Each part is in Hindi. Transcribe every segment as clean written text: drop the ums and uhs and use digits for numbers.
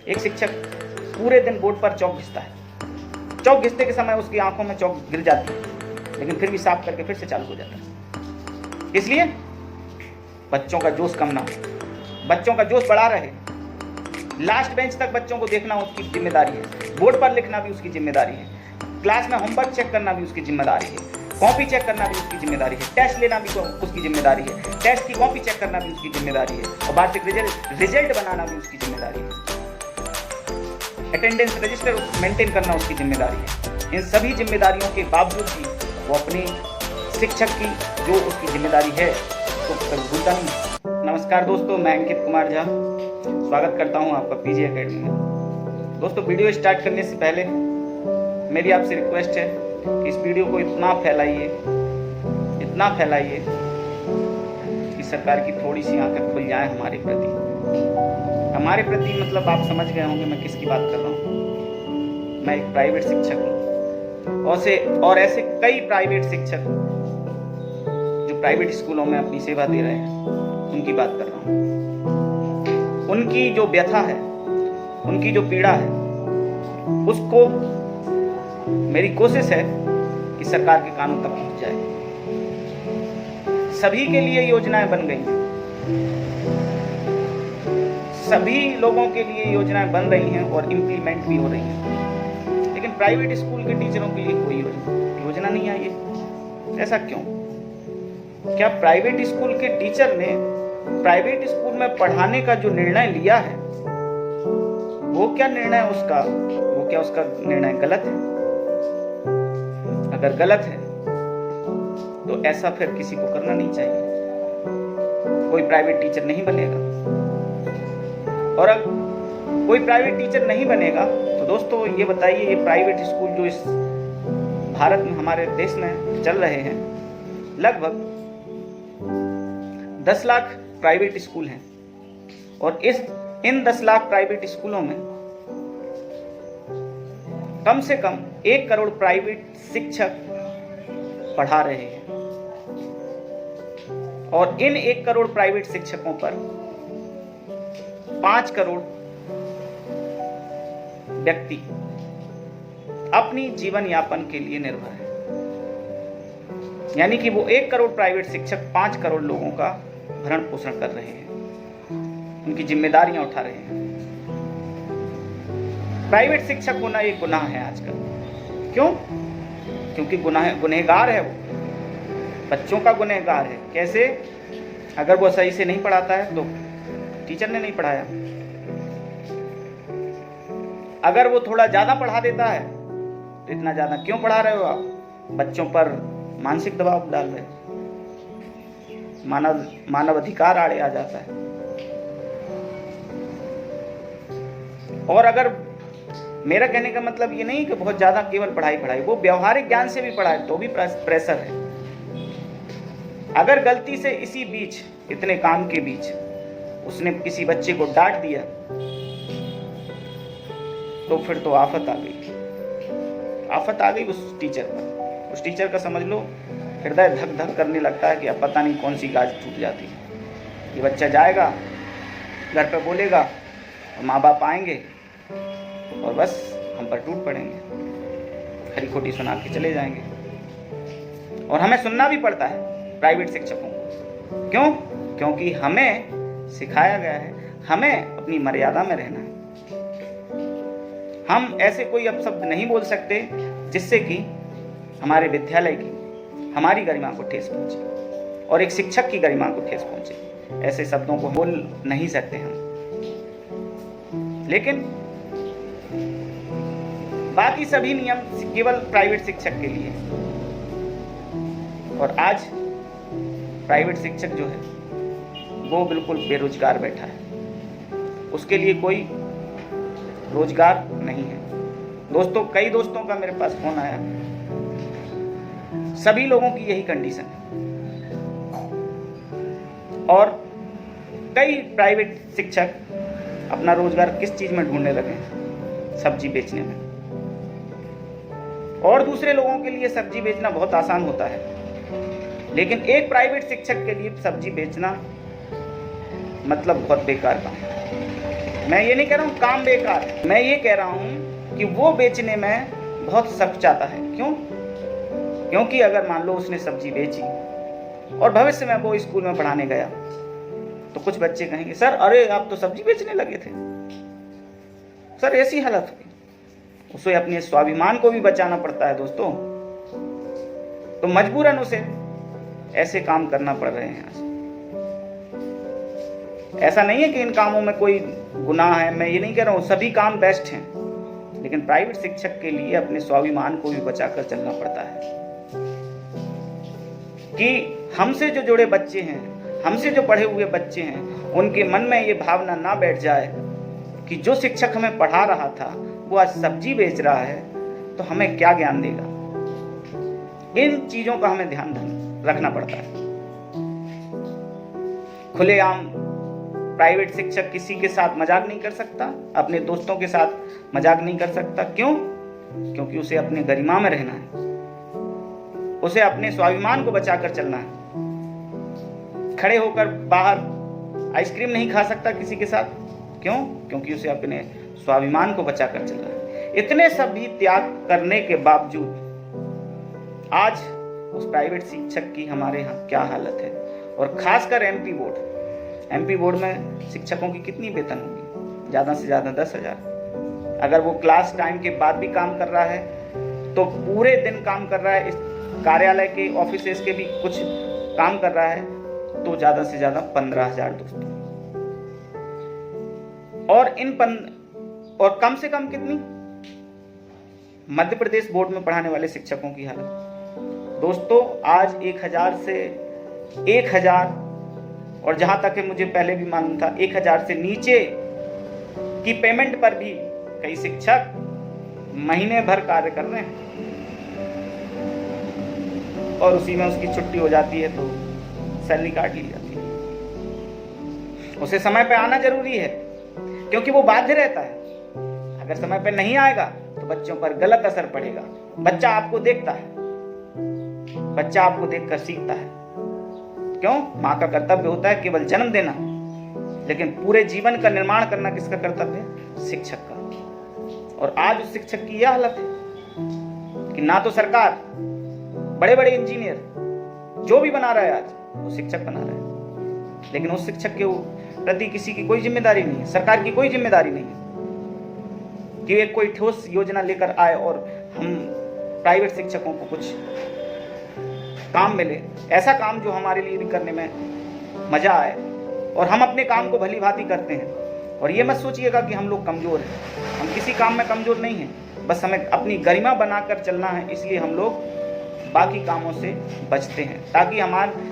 एक शिक्षक पूरे दिन बोर्ड पर चौक घिसता है, चौक घिसते के समय उसकी आंखों में चौक गिर जाती है, लेकिन फिर भी साफ करके फिर से चालू हो जाता है। इसलिए बच्चों का जोश कम ना हो, बच्चों का जोश बढ़ा रहे। लास्ट बेंच तक बच्चों को देखना उसकी जिम्मेदारी है, बोर्ड पर लिखना भी उसकी जिम्मेदारी है, क्लास में होमवर्क चेक करना भी उसकी जिम्मेदारी है, कॉपी चेक करना भी उसकी जिम्मेदारी है, टेस्ट लेना भी उसकी जिम्मेदारी है, टेस्ट की कॉपी चेक करना भी उसकी जिम्मेदारी है, और वार्षिक रिजल्ट बनाना भी उसकी जिम्मेदारी है, अटेंडेंस रजिस्टर मेंटेन करना उसकी जिम्मेदारी है। इन सभी जिम्मेदारियों के बावजूद भी वो अपने शिक्षक की जो उसकी जिम्मेदारी है तो कभी भूलता नहीं। नमस्कार दोस्तों, मैं अंकित कुमार झा स्वागत करता हूं आपका पीजी एकेडमी में। दोस्तों, वीडियो स्टार्ट करने से पहले मेरी आपसे रिक्वेस्ट है कि इस वीडियो को इतना फैलाइए कि सरकार की थोड़ी सी आंखें खुल जाएं हमारे प्रति मतलब आप समझ गए होंगे मैं किसकी बात कर रहा हूँ। मैं एक प्राइवेट शिक्षक हूँ और ऐसे कई प्राइवेट शिक्षक जो प्राइवेट स्कूलों में अपनी सेवा दे रहे हैं उनकी बात कर रहा हूँ। उनकी जो व्यथा है, उनकी जो पीड़ा है, उसको मेरी कोशिश है कि सरकार के कानों तक पहुंच जाए। सभी के लिए योजनाएं बन गई हैं, सभी लोगों के लिए योजनाएं बन रही हैं और इम्प्लीमेंट भी हो रही हैं, लेकिन प्राइवेट स्कूल के टीचरों के लिए कोई योजना नहीं आई है। ऐसा क्यों? क्या प्राइवेट स्कूल के टीचर ने प्राइवेट स्कूल में पढ़ाने का जो निर्णय लिया है वो क्या उसका निर्णय गलत है? अगर गलत है तो ऐसा फिर किसी को करना नहीं चाहिए। कोई प्राइवेट टीचर नहीं बनेगा, और अगर कोई प्राइवेट टीचर नहीं बनेगा तो दोस्तों ये बताइए, ये प्राइवेट स्कूल जो इस भारत में हमारे देश में चल रहे हैं, लगभग 10 लाख प्राइवेट स्कूल हैं, और इन 10 लाख प्राइवेट स्कूलों में कम से कम 1 करोड़ प्राइवेट शिक्षक पढ़ा रहे हैं, और इन 1 करोड़ प्राइवेट शिक्षकों पर 5 करोड़ व्यक्ति अपनी जीवन यापन के लिए निर्भर है। यानी कि वो 1 करोड़ प्राइवेट शिक्षक 5 करोड़ लोगों का भरण पोषण कर रहे हैं, उनकी जिम्मेदारियां उठा रहे हैं। प्राइवेट शिक्षक होना एक गुनाह है आजकल। क्यों? क्योंकि गुनहगार है, वो बच्चों का गुनहगार है। कैसे? अगर वो सही से नहीं पढ़ाता है तो टीचर ने नहीं पढ़ाया, अगर वो थोड़ा ज्यादा पढ़ा देता है तो इतना ज्यादा क्यों पढ़ा रहे हो आप? बच्चों पर मानसिक दबाव डाल रहे हो, मानव अधिकार आड़े आ जाता है। और अगर मेरा कहने का मतलब ये नहीं कि बहुत ज्यादा केवल पढ़ाई, वो व्यवहारिक ज्ञान से भी पढ़ाए तो भी प्रेशर है। अगर गलती से इसी बीच, इतने काम के बीच, उसने किसी बच्चे को डांट दिया तो फिर तो आफत आ गई उस टीचर पर। उस टीचर का समझ लो हृदय धक धक करने लगता है कि अब पता नहीं कौन सी गाज टूट जाती है। ये बच्चा जाएगा, घर पर बोलेगा, और माँ बाप आएंगे और बस हम पर टूट पड़ेंगे, खरी खोटी सुना के चले जाएंगे। और हमें सुनना भी पड़ता है प्राइवेट शिक्षकों को। क्यों? क्योंकि हमें सिखाया गया है हमें अपनी मर्यादा में रहना है। हम ऐसे कोई अपशब्द नहीं बोल सकते जिससे कि हमारे विद्यालय की, हमारी गरिमा को ठेस पहुंचे और एक शिक्षक की गरिमा को ठेस पहुंचे। ऐसे शब्दों को बोल नहीं सकते हम। लेकिन बाकी सभी नियम केवल प्राइवेट शिक्षक के लिए। और आज प्राइवेट शिक्षक जो है वो बिल्कुल बेरोजगार बैठा है, उसके लिए कोई रोजगार नहीं है। दोस्तों, कई दोस्तों का मेरे पास फोन आया, सभी लोगों की यही कंडीशन है। और कई प्राइवेट शिक्षक अपना रोजगार किस चीज में ढूंढने लगे? सब्जी बेचने में। और दूसरे लोगों के लिए सब्जी बेचना बहुत आसान होता है, लेकिन एक प्राइवेट शिक्षक के लिए सब्जी बेचना मतलब बहुत बेकार काम है। मैं ये नहीं कह रहा हूँ काम बेकार है, मैं ये कह रहा हूँ कि वो बेचने में बहुत सख्चाता है। क्यों? क्योंकि अगर मान लो उसने सब्जी बेची और भविष्य में वो स्कूल में पढ़ाने गया तो कुछ बच्चे कहेंगे सर अरे आप तो सब्जी बेचने लगे थे। सर ऐसी हालत हुई, उसे अपने स्वाभिमान को भी बचाना पड़ता है दोस्तों, तो मजबूरन उसे ऐसे काम करना पड़ रहे हैं। ऐसा नहीं है कि इन कामों में कोई गुनाह है, मैं ये नहीं कह रहा हूँ, सभी काम बेस्ट हैं, लेकिन प्राइवेट शिक्षक के लिए अपने स्वाभिमान को भी बचाकर चलना पड़ता है कि हमसे जो जुड़े बच्चे हैं, हमसे जो पढ़े हुए बच्चे हैं, उनके मन में ये भावना ना बैठ जाए कि जो शिक्षक हमें पढ़ा रहा था वो आज सब्जी बेच रहा है तो हमें क्या ज्ञान देगा। इन चीजों का हमें ध्यान रखना पड़ता है। खुलेआम प्राइवेट शिक्षक किसी के साथ मजाक नहीं कर सकता, अपने दोस्तों के साथ मजाक नहीं कर सकता। क्यों? क्योंकि उसे अपने गरिमा में रहना है, उसे अपने स्वाभिमान को बचाकर चलना है। खड़े होकर बाहर आइसक्रीम नहीं खा सकता किसी के साथ। क्यों? क्योंकि उसे अपने स्वाभिमान को बचाकर चलना है। इतने सभी त्याग करने के बावजूद आज उस प्राइवेट शिक्षक की हमारे यहाँ क्या हालत है। और खासकर एमपी बोर्ड में शिक्षकों की कितनी वेतन होगी? ज़्यादा से ज़्यादा 10,000। अगर वो क्लास टाइम के बाद भी काम कर रहा है तो पूरे दिन काम कर रहा है, इस कार्यालय के ऑफिसेस के भी कुछ काम कर रहा है तो ज़्यादा से ज़्यादा 15,000 दोस्तों। और कम से कम कितनी? मध्य प्रदेश बोर्ड में पढ़ाने वाले शिक्षकों की हालत दोस्तों आज 1,000 से 1,000 और जहां तक है मुझे पहले भी मालूम था 1,000 से नीचे की पेमेंट पर भी कई शिक्षक महीने भर कार्य कर रहे हैं और उसी में उसकी छुट्टी हो जाती है तो सैलरी काट ली जाती है। उसे समय पे आना जरूरी है क्योंकि वो बाध्य रहता है। अगर समय पे नहीं आएगा तो बच्चों पर गलत असर पड़ेगा। बच्चा आपको देखता है, बच्चा आपको देखकर सीखता है। क्यों? माँ का कर्तव्य होता है केवल जन्म देना, लेकिन पूरे जीवन का निर्माण करना किसका कर्तव्य है? शिक्षक का। और आज उस शिक्षक की यह हालत है कि ना तो सरकार, बड़े बड़े इंजीनियर जो भी बना रहा है आज वो शिक्षक बना रहा है, लेकिन उस शिक्षक के प्रति किसी की कोई जिम्मेदारी नहीं है, सरकार की कोई जिम्मेदारी नहीं है कि एक कोई ठोस योजना लेकर आए और हम प्राइवेट शिक्षकों को कुछ काम मिले, ऐसा काम जो हमारे लिए भी करने में मजा आए और हम अपने काम को भली भांति करते हैं। और ये मत सोचिएगा कि हम लोग कमजोर हैं, हम किसी काम में कमजोर नहीं हैं, बस हमें अपनी गरिमा बनाकर चलना है, इसलिए हम लोग बाकी कामों से बचते हैं ताकि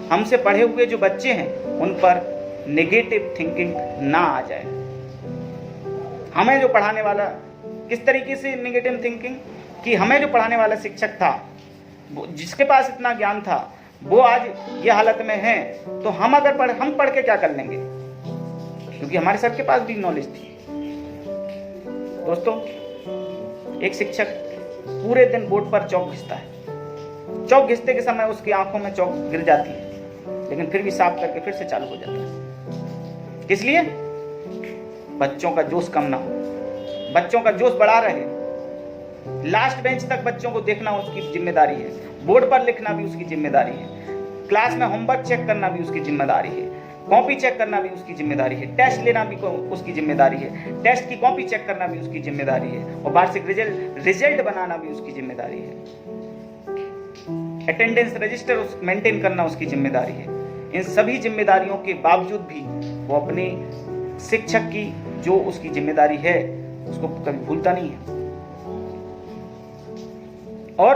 हमसे पढ़े हुए जो बच्चे हैं उन पर नेगेटिव थिंकिंग ना आ जाए। हमें जो पढ़ाने वाला, किस तरीके से नेगेटिव थिंकिंग, कि हमें जो पढ़ाने वाला शिक्षक था, जिसके पास इतना ज्ञान था, वो आज ये हालत में है तो हम पढ़ के क्या कर लेंगे, क्योंकि हमारे सर के पास भी नॉलेज थी। दोस्तों, एक शिक्षक पूरे दिन बोर्ड पर चौक घिसता है, चौक घिसते के समय उसकी आंखों में चौक गिर जाती है, लेकिन फिर भी साफ करके फिर से चालू हो जाता है। किस लिए? बच्चों का जोश कम ना हो, बच्चों का जोश बढ़ा रहे। लास्ट बेंच तक बच्चों को देखना उसकी जिम्मेदारी है, बोर्ड पर लिखना भी उसकी जिम्मेदारी है, क्लास में होमवर्क चेक करना भी उसकी जिम्मेदारी है, कॉपी चेक करना भी उसकी जिम्मेदारी है, टेस्ट लेना भी उसकी जिम्मेदारी है, टेस्ट की कॉपी चेक करना भी उसकी जिम्मेदारी है, और वार्षिक रिजल्ट बनाना भी उसकी जिम्मेदारी है, अटेंडेंस रजिस्टर मेंटेन करना उसकी जिम्मेदारी है। इन सभी जिम्मेदारियों के बावजूद भी वो अपने शिक्षक की जो उसकी जिम्मेदारी है उसको कभी भूलता नहीं है। और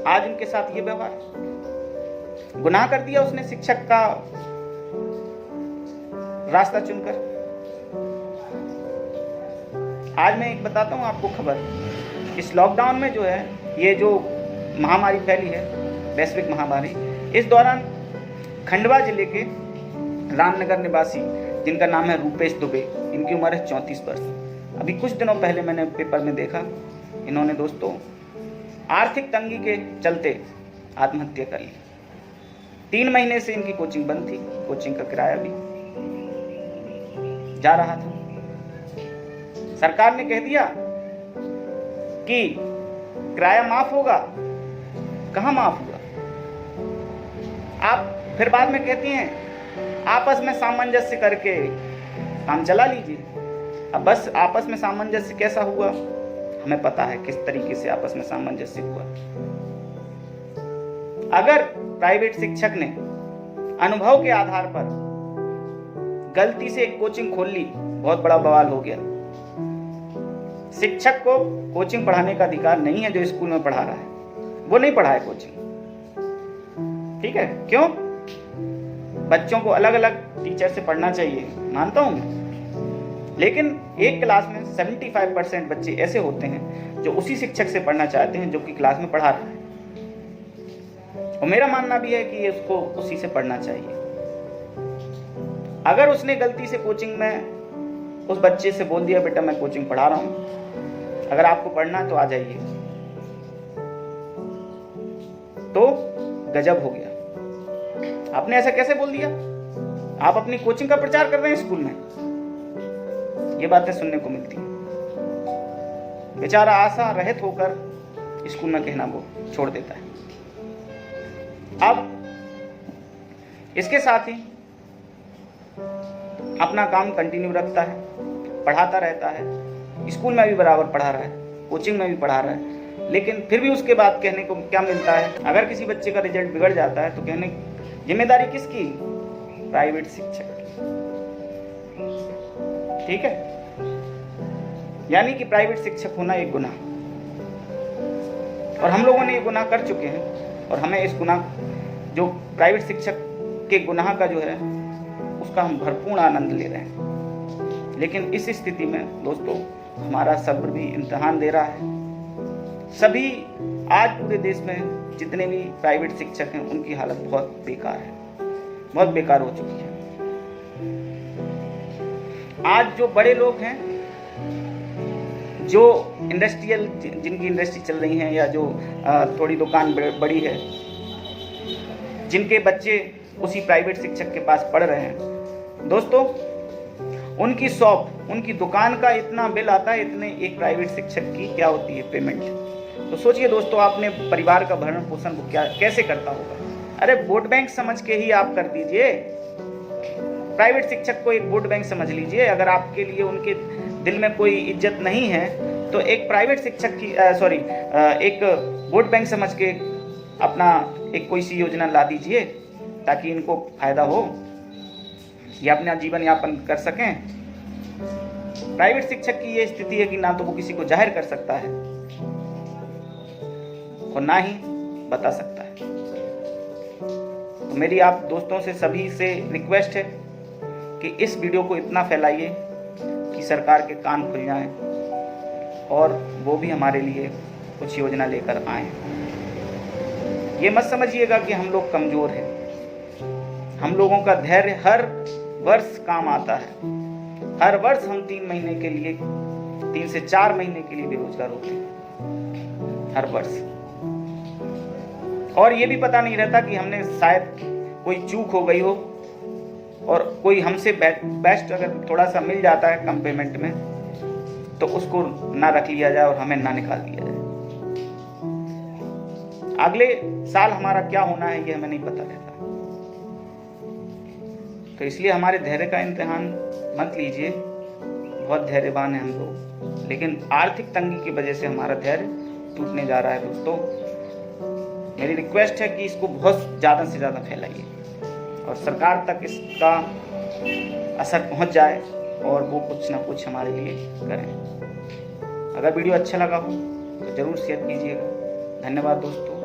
आज उनके साथ ये व्यवहार, गुनाह कर दिया उसने शिक्षक का रास्ता चुनकर। आज मैं एक बताता हूं आपको खबर, इस लॉकडाउन में जो है, ये जो महामारी फैली है, वैश्विक महामारी, इस दौरान खंडवा जिले के रामनगर निवासी जिनका नाम है रूपेश दुबे, इनकी उम्र है 34 वर्ष। अभी कुछ दिनों पहले मैंने पेपर में देखा, इन्होंने दोस्तों आर्थिक तंगी के चलते आत्महत्या कर ली। 3 महीने से इनकी कोचिंग बंद थी, कोचिंग का किराया भी। जा रहा था। सरकार ने कह दिया कि किराया माफ होगा, कहाँ माफ हुआ? आप फिर बाद में कहती हैं आपस में सामंजस्य करके काम चला लीजिए। अब बस आपस में सामंजस्य कैसा हुआ हमें पता है, किस तरीके से आपस में सामंजस्य हुआ। अगर प्राइवेट शिक्षक ने अनुभव के आधार पर गलती से एक कोचिंग खोल ली, बहुत बड़ा बवाल हो गया। शिक्षक को कोचिंग पढ़ाने का अधिकार नहीं है, जो स्कूल में पढ़ा रहा है वो नहीं पढ़ा है कोचिंग, ठीक है? क्यों? बच्चों को अलग अलग टीचर से पढ़ना चाहिए, मानता हूं मैं, लेकिन एक क्लास में 75% बच्चे ऐसे होते हैं जो उसी शिक्षक से पढ़ना चाहते हैं जो कि क्लास में पढ़ा रहा है, और मेरा मानना भी है कि उसको उसी से पढ़ना चाहिए। अगर उसने गलती से कोचिंग में उस बच्चे से बोल दिया बेटा मैं कोचिंग पढ़ा रहा हूं, अगर आपको पढ़ना है तो आ जाइए, तो गजब हो गया। आपने ऐसा कैसे बोल दिया? आप अपनी कोचिंग का प्रचार कर रहे हैं स्कूल में, ये बातें सुनने को मिलती हैं। बेचारा आशा रहित होकर स्कूल में कहना वो छोड़ देता है। अब इसके साथ ही अपना काम कंटिन्यू रखता है, पढ़ाता रहता है, स्कूल में भी बराबर पढ़ा रहा है, कोचिंग में भी पढ़ा रहा है, लेकिन फिर भी उसके बाद कहने को क्या मिलता है? अगर किसी बच्चे का रिजल्ट बिगड़ जाता है तो कहने जिम्मेदारी किसकी? प्राइवेट शिक्षक की, ठीक है? यानी कि प्राइवेट शिक्षक होना एक गुनाह, और हम लोगों ने ये गुनाह कर चुके हैं, और हमें इस गुनाह जो प्राइवेट शिक्षक के गुनाह का जो है उसका हम भरपूर आनंद ले रहे हैं। लेकिन इस स्थिति में दोस्तों हमारा सब्र भी इम्तिहान दे रहा है। सभी आज पूरे देश में जितने भी प्राइवेट शिक्षक हैं उनकी हालत बहुत बेकार है, बहुत बेकार हो चुकी है। आज जो बड़े लोग हैं, जो इंडस्ट्रियल, जिनकी इंडस्ट्री चल रही है, या जो थोड़ी दुकान बड़ी है, जिनके बच्चे उसी प्राइवेट शिक्षक के पास पढ़ रहे हैं, दोस्तों उनकी शॉप, उनकी दुकान का इतना बिल आता है, इतने एक प्राइवेट शिक्षक की क्या होती है पेमेंट। तो सोचिए दोस्तों, आपने परिवार का भरण पोषण वो कैसे करता होगा? अरे वोट बैंक समझ के ही आप कर दीजिए, प्राइवेट शिक्षक को एक वोट बैंक समझ लीजिए। अगर आपके लिए उनके दिल में कोई इज्जत नहीं है तो एक प्राइवेट शिक्षक की एक वोट बैंक समझ के अपना एक कोई सी योजना ला दीजिए ताकि इनको फायदा हो, ये अपना जीवन यापन कर सकें। प्राइवेट शिक्षक की ये स्थिति है कि ना तो वो किसी को जाहिर कर सकता है और ना ही बता सकता है। तो मेरी आप दोस्तों से, सभी से रिक्वेस्ट है कि इस वीडियो को इतना फैलाइए कि सरकार के कान खुल जाएं और वो भी हमारे लिए कुछ योजना लेकर आएं। ये मत समझिएगा कि हम लोग कमज़ोर हैं, हम लोगों का धैर्य हर वर्ष काम आता है। हर वर्ष हम 3 महीने के लिए, 3 से 4 महीने के लिए बेरोजगार होते हैं, हर वर्ष। और ये भी पता नहीं रहता कि हमने शायद कोई चूक हो गई हो और कोई हमसे बेस्ट अगर थोड़ा सा मिल जाता है कम पेमेंट में तो उसको ना रख लिया जाए और हमें ना निकाल दिया जाए। अगले साल हमारा क्या होना है ये हमें नहीं पता रहता। तो इसलिए हमारे धैर्य का इम्तिहान मत लीजिए, बहुत धैर्यवान हैं हम लोग, लेकिन आर्थिक तंगी की वजह से हमारा धैर्य टूटने जा रहा है। दोस्तों मेरी रिक्वेस्ट है कि इसको बहुत ज़्यादा से ज़्यादा फैलाइए और सरकार तक इसका असर पहुंच जाए और वो कुछ ना कुछ हमारे लिए करें। अगर वीडियो अच्छा लगा हो तो ज़रूर शेयर कीजिएगा। धन्यवाद दोस्तों।